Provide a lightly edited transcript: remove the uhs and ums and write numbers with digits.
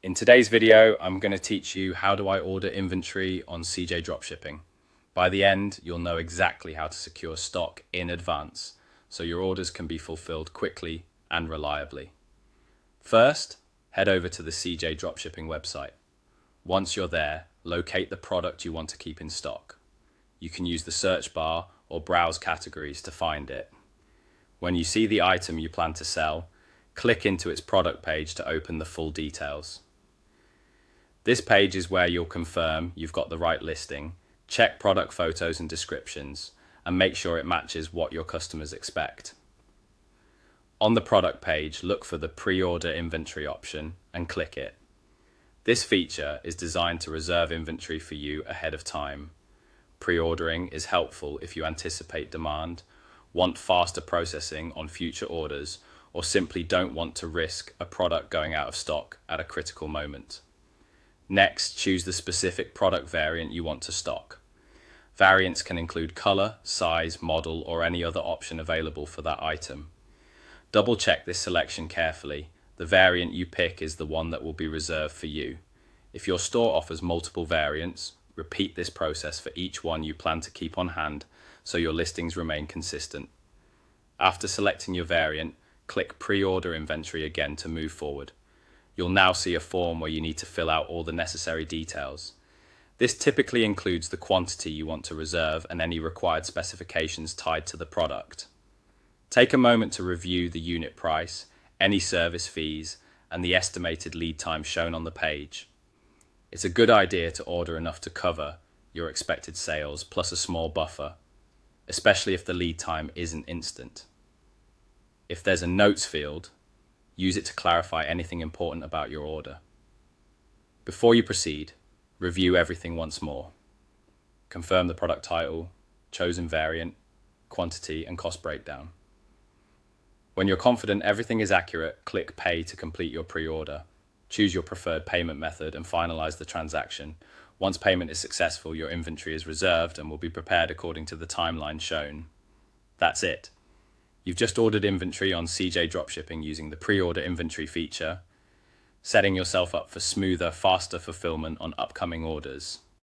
In today's video, I'm going to teach you how do I order inventory on CJ Dropshipping. By the end, you'll know exactly how to secure stock in advance, so your orders can be fulfilled quickly and reliably. First, head over to the CJ Dropshipping website. Once you're there, locate the product you want to keep in stock. You can use the search bar or browse categories to find it. When you see the item you plan to sell, click into its product page to open the full details. This page is where you'll confirm you've got the right listing, check product photos and descriptions, and make sure it matches what your customers expect. On the product page, look for the pre-order inventory option and click it. This feature is designed to reserve inventory for you ahead of time. Pre-ordering is helpful if you anticipate demand, want faster processing on future orders, or simply don't want to risk a product going out of stock at a critical moment. Next, choose the specific product variant you want to stock. Variants can include color, size, model, or any other option available for that item. Double check this selection carefully. The variant you pick is the one that will be reserved for you. If your store offers multiple variants, repeat this process for each one you plan to keep on hand so your listings remain consistent. After selecting your variant, click Pre-order Inventory again to move forward. You'll now see a form where you need to fill out all the necessary details. This typically includes the quantity you want to reserve and any required specifications tied to the product. Take a moment to review the unit price, any service fees, and the estimated lead time shown on the page. It's a good idea to order enough to cover your expected sales plus a small buffer, especially if the lead time isn't instant. If there's a notes field, use it to clarify anything important about your order. Before you proceed, review everything once more. Confirm the product title, chosen variant, quantity, and cost breakdown. When you're confident everything is accurate, click Pay to complete your pre-order. Choose your preferred payment method and finalize the transaction. Once payment is successful, your inventory is reserved and will be prepared according to the timeline shown. That's it. You've just ordered inventory on CJ Dropshipping using the pre-order inventory feature, setting yourself up for smoother, faster fulfillment on upcoming orders.